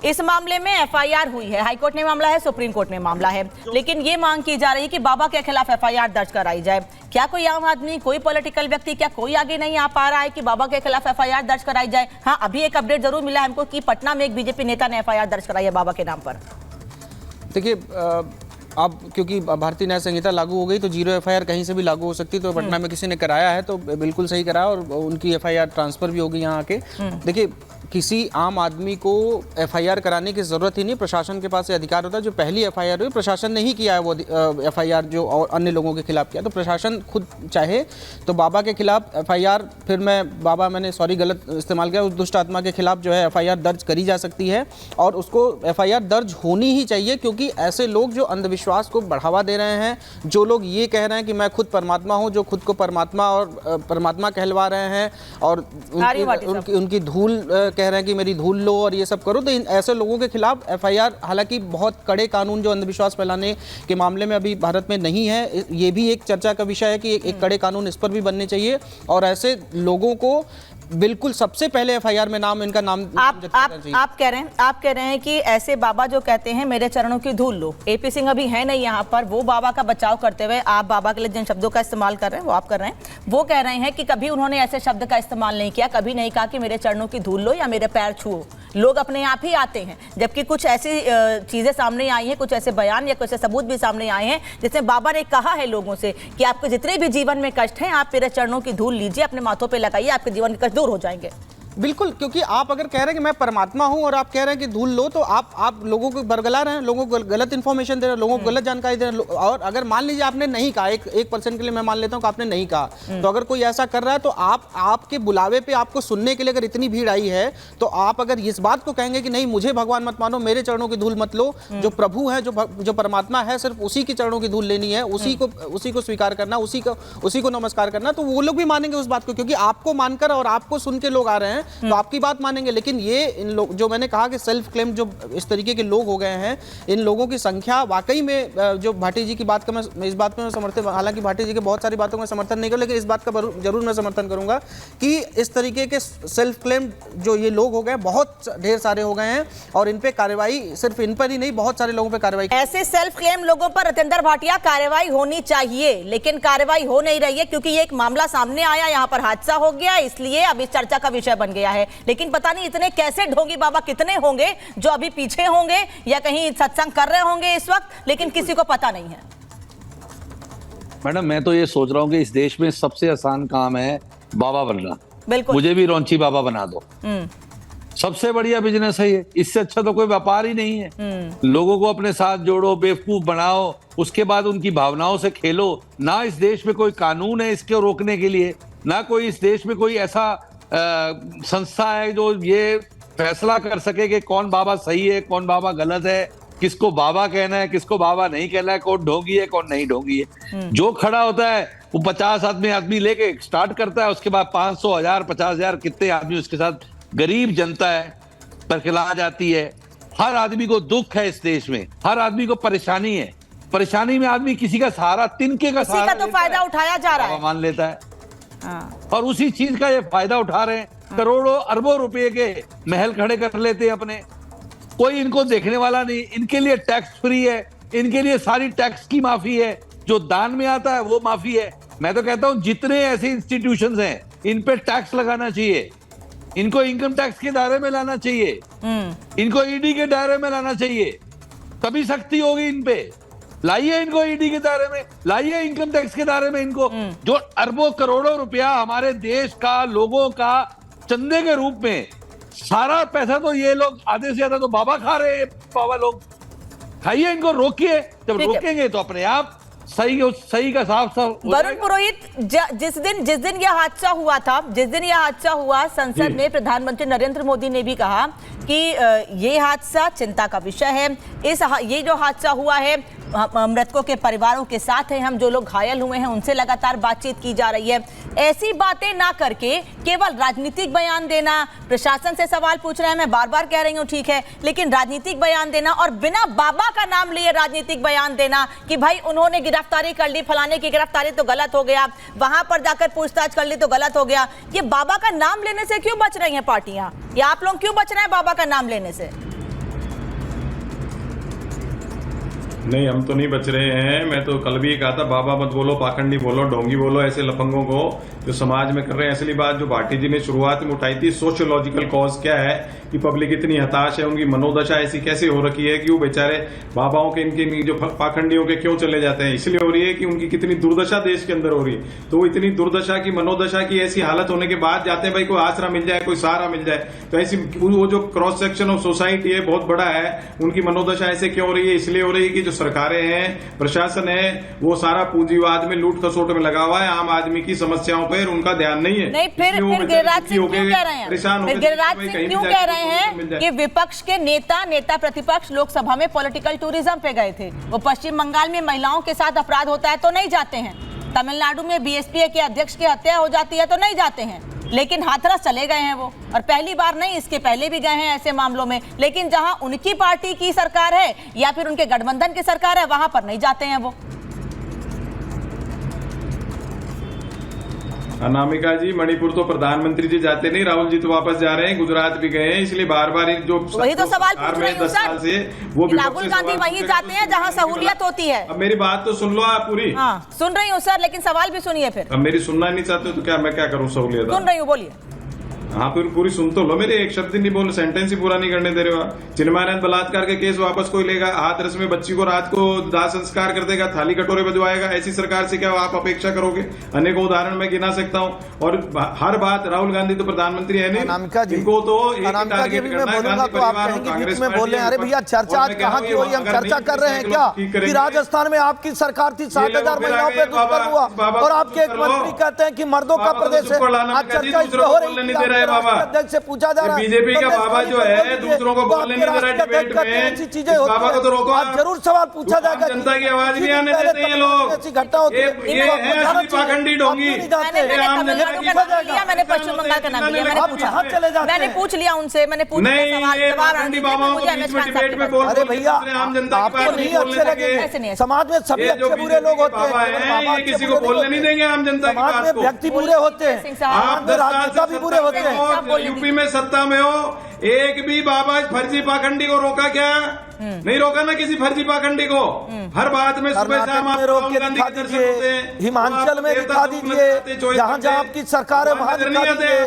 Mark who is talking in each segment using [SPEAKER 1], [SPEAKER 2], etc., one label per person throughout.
[SPEAKER 1] इस मामले में एफआईआर हुई है, हाईकोर्ट में मामला है, सुप्रीम कोर्ट में मामला है, लेकिन ये मांग की जा रही है कि बाबा के खिलाफ एफआईआर दर्ज कराई जाए। क्या कोई आम आदमी, कोई पॉलिटिकल व्यक्ति, क्या कोई आगे नहीं आ पा रहा है कि बाबा के खिलाफ एफआईआर दर्ज कराई जाए? हाँ, अभी एक अपडेट जरूर मिला है हमको कि पटना में एक बीजेपी नेता ने एफआईआर दर्ज कराई है बाबा के नाम पर।
[SPEAKER 2] देखिए, अब क्योंकि भारतीय न्याय संहिता लागू हो गई तो जीरो एफआईआर कहीं से भी लागू हो सकती है। तो पटना में किसी ने कराया है तो बिल्कुल सही कराया और उनकी एफआईआर ट्रांसफर भी होगी यहाँ आके। देखिए, किसी आम आदमी को एफआईआर कराने की ज़रूरत ही नहीं, प्रशासन के पास ये अधिकार होता है। जो पहली एफआईआर हुई प्रशासन ने ही किया है, वो एफआईआर जो और अन्य लोगों के खिलाफ किया, तो प्रशासन खुद चाहे तो बाबा के खिलाफ एफआईआर, फिर मैंने गलत इस्तेमाल किया, उस दुष्ट आत्मा के खिलाफ जो है एफआईआर दर्ज करी जा सकती है और उसको एफआईआर दर्ज होनी ही चाहिए। क्योंकि ऐसे लोग जो अंधविश्वास को बढ़ावा दे रहे हैं, जो लोग ये कह रहे हैं कि मैं खुद परमात्मा हूँ, जो खुद को परमात्मा और परमात्मा कहलवा रहे हैं और उनकी धूल कह रहे हैं कि मेरी धूल लो और ये सब करो, तो इन ऐसे लोगों के खिलाफ एफआईआर, हालांकि बहुत कड़े कानून जो अंधविश्वास फैलाने के मामले में अभी भारत में नहीं है, ये भी एक चर्चा का विषय है कि एक कड़े कानून इस पर भी बनने चाहिए और ऐसे लोगों को बिल्कुल सबसे पहले एफआईआर में इनका नाम
[SPEAKER 1] आप कह रहे हैं कि ऐसे बाबा जो कहते हैं मेरे चरणों की धूल लो, एपी सिंह अभी है नहीं यहाँ पर, वो बाबा का बचाव करते हुए आप बाबा के लिए जिन शब्दों का इस्तेमाल कर रहे हैं वो आप कर रहे हैं, वो कह रहे हैं कि कभी उन्होंने ऐसे शब्द का इस्तेमाल नहीं किया, कभी नहीं कहा कि मेरे चरणों की धूल लो या मेरे पैर छुओ। लोग अपने आप ही आते हैं, जबकि कुछ ऐसी चीजें सामने आई हैं, कुछ ऐसे बयान या कुछ ऐसे सबूत भी सामने आए हैं जिसमें बाबा ने कहा है लोगों से कि आपको जितने भी जीवन में कष्ट हैं आप मेरे चरणों की धूल लीजिए, अपने माथों पे लगाइए, आपके जीवन के कष्ट दूर हो जाएंगे।
[SPEAKER 2] बिल्कुल, क्योंकि आप अगर कह रहे हैं कि मैं परमात्मा हूं और आप कह रहे हैं कि धूल लो, तो आप लोगों को बरगला रहे हैं, लोगों को गलत इन्फॉर्मेशन दे रहे हैं, लोगों को गलत जानकारी दे रहे हैं। और अगर मान लीजिए आपने नहीं कहा, एक पर्सन के लिए मैं मान लेता हूं कि आपने नहीं कहा, तो अगर कोई ऐसा कर रहा है तो आपके बुलावे पे आपको सुनने के लिए अगर इतनी भीड़ आई है, तो आप अगर इस बात को कहेंगे कि नहीं मुझे भगवान मत मानो, मेरे चरणों की धूल मत लो, जो प्रभु है, जो परमात्मा है, सिर्फ उसी की चरणों की धूल लेनी है, उसी को स्वीकार करना, उसी को नमस्कार करना, तो वो लोग भी मानेंगे उस बात को, क्योंकि आपको मानकर और आपको सुन के लोग आ रहे हैं तो आपकी बात मानेंगे। लेकिन ये इन लोग, जो मैंने कहा कि सेल्फ क्लेम जो इस तरीके के लोग हो गए हैं, इन लोगों की संख्या वाकई में, जो भाटी जी की बात का मैं इस बात में समर्थन, हालांकि भाटी जी के बहुत सारी बातों में समर्थन नहीं करूँ, लेकिन इस बात का जरूर मैं समर्थन करूंगा कि इस तरीके के सेल्फ क्लेम जो ये लोग हो गए, बहुत ढेर सारे हो गए हैं और इन पे कार्रवाई, सिर्फ इन पर ही नहीं, बहुत सारे लोगों पर कार्रवाई,
[SPEAKER 1] ऐसे सेल्फ क्लेम लोगों पर रतेंद्र भाटिया कार्रवाई होनी चाहिए, लेकिन कार्रवाई हो नहीं रही है क्योंकि ये एक मामला सामने आया, यहाँ पर हादसा हो गया, इसलिए अब इस चर्चा का विषय बन गया है। लेकिन पता नहीं इतने कैसे ढोंगी बाबा कितने होंगे जो अभी पीछे होंगे या कहीं सत्संग कर रहे होंगे इस वक्त, लेकिन किसी को पता नहीं है।
[SPEAKER 3] मैडम, मैं तो ये सोच रहा हूँ कि इस देश में सबसे आसान काम है बाबा बनना।
[SPEAKER 1] बिल्कुल,
[SPEAKER 3] मुझे भी रौंची बाबा बना दो, सबसे बढ़िया बिजनेस है ये, इससे अच्छा तो कोई व्यापार ही नहीं है। लोगों को अपने साथ जोड़ो, बेवकूफ बनाओ, उसके बाद उनकी भावनाओं से खेलो। ना इस देश में कोई कानून है इसको रोकने के लिए, ना कोई इस देश में कोई ऐसा संस्था है जो ये फैसला कर सके कि कौन बाबा सही है, कौन बाबा गलत है, किसको बाबा कहना है, किसको बाबा नहीं कहना है, कौन ढोंगी है, कौन नहीं ढोंगी है। जो खड़ा होता है वो 50 आदमी लेके स्टार्ट करता है, उसके बाद 500, 1000, 50,000 कितने आदमी उसके साथ, गरीब जनता है परखला जाती है। हर आदमी को दुख है इस देश में, हर आदमी को परेशानी है, परेशानी में आदमी किसी का सहारा, तिनके का सहारा
[SPEAKER 1] तो फायदा उठाया जा रहा है,
[SPEAKER 3] मान लेता है और उसी चीज का ये फायदा उठा रहे हैं। करोड़ों अरबों रुपए के महल खड़े कर लेते हैं अपने, कोई इनको देखने वाला नहीं। इनके लिए टैक्स फ्री है, इनके लिए सारी टैक्स की माफी है, जो दान में आता है वो माफी है। मैं तो कहता हूं जितने ऐसे इंस्टीट्यूशंस हैं इन पे टैक्स लगाना चाहिए, इनको इनकम टैक्स के दायरे में लाना चाहिए, इनको ईडी के दायरे में लाना चाहिए, तभी सख्ती होगी इन पे। लाइए इनको ईडी के दायरे में, लाइए इनकम टैक्स के दायरे में इनको। जो अरबों करोड़ों रुपया हमारे देश का, लोगों का चंदे के रूप में, सारा पैसा तो ये लोग आधे से ज्यादा तो बाबा खा रहे हैं। बाबा लोग खाइए, इनको रोकिए, जब रोकेंगे तो अपने आप सही का साफ
[SPEAKER 1] वरुण पुरोहित, जिस दिन यह हादसा हुआ था, संसद में प्रधानमंत्री नरेंद्र मोदी ने भी कहा कि ये हादसा चिंता का विषय है। ये जो हादसा हुआ है मृतकों के परिवारों के साथ है, हम जो लोग घायल हुए हैं उनसे लगातार बातचीत की जा रही है। ऐसी बातें ना करके केवल राजनीतिक बयान देना, प्रशासन से सवाल पूछ रहे हैं, मैं बार बार कह रही हूँ ठीक है, लेकिन राजनीतिक बयान देना और बिना बाबा का नाम लिए राजनीतिक बयान देना कि भाई उन्होंने गिरफ्तारी कर ली, फलाने की गिरफ्तारी तो गलत हो गया, वहां पर जाकर पूछताछ कर ली तो गलत हो गया। ये बाबा का नाम लेने से क्यों बच रही हैं पार्टियां, या आप लोग क्यों बच रहे हैं बाबा का नाम लेने से?
[SPEAKER 4] नहीं, हम तो नहीं बच रहे हैं। मैं तो कल भी कहा था, बाबा मत बोलो, पाखंडी बोलो, ढोंगी बोलो, ऐसे लफंगों को जो समाज में कर रहे हैं। असली बात जो भाटी जी ने शुरुआत में उठाई थी, सोशियोलॉजिकल कॉज क्या है कि पब्लिक इतनी हताश है, उनकी मनोदशा ऐसी कैसे हो रखी है कि वो बेचारे बाबाओं के इनके जो पाखंडियों के क्यों चले जाते हैं। इसलिए हो रही है कि उनकी कितनी दुर्दशा देश के अंदर हो रही है। तो वो इतनी दुर्दशा की, मनोदशा की ऐसी हालत होने के बाद जाते हैं भाई कोई आसरा मिल जाए, कोई सहारा मिल जाए। तो ऐसी वो जो क्रॉस सेक्शन ऑफ सोसाइटी है बहुत बड़ा है, उनकी मनोदशा ऐसे क्यों हो रही है? इसलिए हो रही है कि जो सरकारें हैं, प्रशासन है, वो सारा पूंजीवाद में, लूट खसोट में लगा हुआ है। आम आदमी की समस्याओं पर उनका ध्यान नहीं है।
[SPEAKER 1] नहीं, फिर गिरिराज सिंह क्यों कह रहे हैं, फिर गिरिराज सिंह क्यों कह रहे हैं कि विपक्ष के नेता प्रतिपक्ष लोकसभा में पॉलिटिकल टूरिज्म पे गए थे? वो पश्चिम बंगाल में महिलाओं के साथ अपराध होता है तो नहीं जाते हैं, तमिलनाडु में बीएसपी के अध्यक्ष की हत्या हो जाती है तो नहीं जाते हैं, लेकिन हाथरस चले गए हैं वो। और पहली बार नहीं, इसके पहले भी गए हैं ऐसे मामलों में। लेकिन जहां उनकी पार्टी की सरकार है या फिर उनके गठबंधन की सरकार है, वहां पर नहीं जाते हैं वो।
[SPEAKER 4] अनामिका जी, मणिपुर तो प्रधानमंत्री जी जाते नहीं, राहुल जी तो वापस जा रहे हैं, गुजरात भी गए हैं। इसलिए बार बार जो
[SPEAKER 1] वही तो सवाल पूछ रही हूं सर,
[SPEAKER 4] वो
[SPEAKER 1] राहुल गांधी वहीं जाते हैं जहां सहूलियत होती है।
[SPEAKER 4] अब मेरी बात तो सुन लो आप पूरी।
[SPEAKER 1] हाँ, सुन रही हूँ सर, लेकिन सवाल भी सुनिए फिर।
[SPEAKER 4] अब मेरी सुनना नहीं चाहते तो क्या मैं क्या करूँ? सहूलियत
[SPEAKER 1] सुन रही हूँ, बोलिए।
[SPEAKER 4] हाँ, फिर पूरी सुन तो लो, मेरे एक शब्द नहीं बोल, सेंटेंस ही पूरा नहीं करने दे रहे हो आप। चिन्मयानंद बलात्कार के केस वापस कोई लेगा? हाथरस में बच्ची को रात को दाह संस्कार कर देगा, थाली कटोरे बजवाएगा। ऐसी सरकार से क्या आप अपेक्षा करोगे? अनेकों उदाहरण मैं गिना सकता हूँ। और हर बात, राहुल गांधी तो प्रधानमंत्री है नहीं, इनको तो
[SPEAKER 5] टारगेट करना कांग्रेस में बोल रहे हैं। अरे भैया, चर्चा आज कहाँ की हो रही है? हम चर्चा कर रहे हैं क्या कि राजस्थान में आपकी सरकार थी, 7,000 महिलाओं पे दुष्कर्म हुआ और आपके एक मंत्री कहते हैं कि मर्दों का प्रदेश है। आज चर्चा इस पे हो रही है, अध्यक्ष से पूछा जा रहा है।
[SPEAKER 4] बीजेपी का बाबा जो है दूसरों को बोलने नहीं दे रहा डिबेट में, ऐसी चीजें बाबा को तो रोको।
[SPEAKER 5] आज जरूर सवाल पूछा जाएगा,
[SPEAKER 4] जनता की आवाज नहीं आने देते हैं लोग।
[SPEAKER 5] ऐसी घटना होती है,
[SPEAKER 4] ये है पाखंडी ढोंगी।
[SPEAKER 1] मैंने पश्चिम बंगाल का नाम लिया, मैंने पूछ लिया उनसे, मैंने पूछ
[SPEAKER 5] अरे भैया, आपको नहीं अच्छे लगे? समाज में सभी अच्छे बुरे लोग होते हैं,
[SPEAKER 4] किसी को बोलने नहीं देंगे आम जनता की
[SPEAKER 5] समाज में व्यक्ति बुरे होते हैं, समाज में राजनेता भी बुरे होते हैं।
[SPEAKER 4] यूपी में सत्ता में हो, एक भी बाबा फर्जी पाखंडी को रोका क्या? नहीं रोका ना किसी फर्जी पाखंडी को। हर बात में सुबह शाम आप
[SPEAKER 5] रोक के दिखा दीजिए, हिमाचल में दिखा दीजिए, जहाँ जहाँ आपकी सरकार है वहाँ दिखा दीजिए,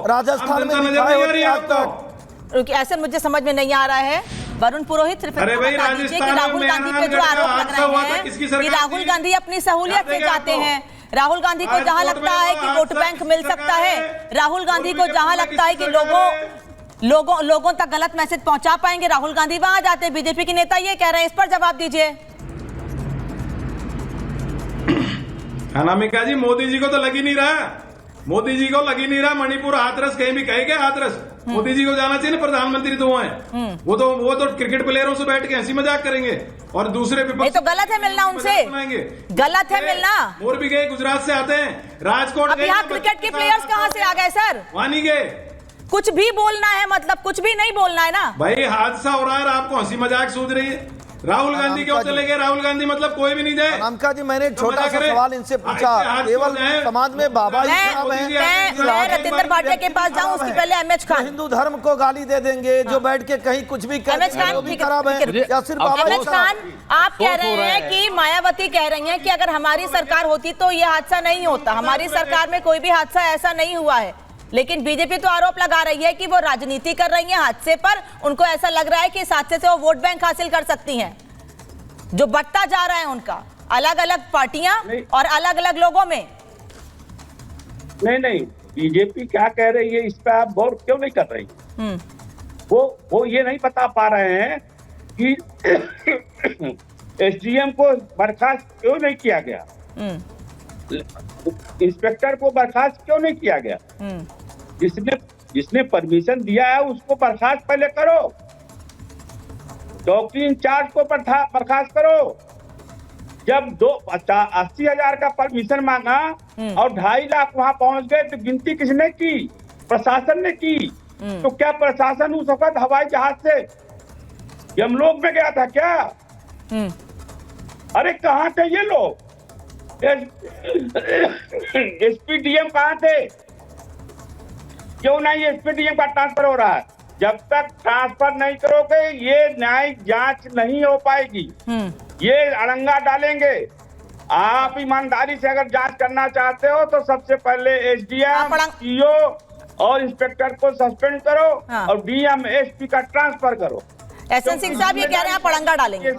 [SPEAKER 5] राजस्थान में दिखाई होती है आज तक।
[SPEAKER 1] ऐसे मुझे समझ में नहीं आ रहा है। वरुण पुरोहित, सिर्फ बता दीजिए कि राहुल गांधी पे जो आरोप लग रहे हैं कि राहुल गांधी अपनी सहूलियत से जाते हैं, राहुल गांधी को जहां लगता है कि वोट बैंक मिल सकता है, राहुल गांधी को जहां लगता है कि लोगों तक गलत मैसेज पहुंचा पाएंगे, राहुल गांधी वहां जाते हैं। बीजेपी के नेता ये कह रहे हैं, इस पर जवाब दीजिए।
[SPEAKER 4] अनामिका जी, मोदी जी को तो लग ही नहीं रहा, मोदी जी को लग ही नहीं रहा। मणिपुर हाथरस कहीं भी कहे क्या हाथरस? मोदी जी को जाना चाहिए ना, प्रधानमंत्री तो हैं। वो तो क्रिकेट प्लेयरों से बैठ के हंसी मजाक करेंगे और दूसरे विपक्ष
[SPEAKER 1] तो गलत है मिलना उनसे, गलत है मिलना।
[SPEAKER 4] और भी गए, गुजरात से आते हैं, राजकोट।
[SPEAKER 1] अब यहाँ क्रिकेट के प्लेयर्स कहाँ से आ गए सर?
[SPEAKER 4] वहां नहीं गए।
[SPEAKER 1] कुछ भी बोलना है, मतलब कुछ भी नहीं बोलना है ना
[SPEAKER 4] भाई। हादसा हो रहा है, आपको हंसी मजाक सूझ रही है। राहुल गांधी क्यों चले गए? राहुल गांधी मतलब कोई भी नहीं जाए।
[SPEAKER 5] अनामिका जी, मैंने छोटा सा सवाल इनसे पूछा, केवल समाज में बाबा ही खराब है।
[SPEAKER 1] मैं रतिंदर भाटिया के पास जाऊं उसके पहले एमएच खान,
[SPEAKER 5] हिंदू धर्म को गाली दे देंगे, जो बैठ के कहीं कुछ भी कहते हैं वो भी खराब है, या सिर्फ बाबा ही
[SPEAKER 1] खान? आप कह रहे हैं कि मायावती कह रही हैं कि अगर हमारी सरकार होती तो ये हादसा नहीं होता, हमारी सरकार में कोई भी हादसा ऐसा नहीं हुआ है। लेकिन बीजेपी तो आरोप लगा रही है कि वो राजनीति कर रही है हादसे पर। उनको ऐसा लग रहा है कि इस हादसे से वो वोट बैंक हासिल कर सकती हैं, जो बढ़ता जा रहा है उनका अलग अलग पार्टियां और अलग अलग लोगों में।
[SPEAKER 6] नहीं, बीजेपी क्या कह रही है इस पे आप गौर क्यों नहीं कर रही? वो ये नहीं बता पा रहे हैं कि एसडीएम को बर्खास्त क्यों नहीं किया गया, इंस्पेक्टर को बर्खास्त क्यों नहीं किया गया? जिसने परमिशन दिया है उसको बर्खास्त पहले करो, चौकी इंचार्ज को बर्खास्त करो। जब 80,000 का परमिशन मांगा और 2.5 लाख वहां पहुंच गए तो गिनती किसने की? प्रशासन ने की। तो क्या प्रशासन उस वक्त हवाई जहाज से यमलोक में गया था क्या? अरे कहाँ थे ये लोग? एसपीडीएम कहाँ थे? क्यों नहीं एसपीडीएम का ट्रांसफर हो रहा है? जब तक ट्रांसफर नहीं करोगे ये न्यायिक जांच नहीं हो पाएगी। ये अड़ंगा डालेंगे। आप ईमानदारी से अगर जांच करना चाहते हो तो सबसे पहले एसडीएम, सीओ और इंस्पेक्टर को सस्पेंड करो और डीएम, एसपी का ट्रांसफर करो।
[SPEAKER 1] एसएन सिंह साहब ये कह रहे हैं आप अड़ंगा डालेंगे।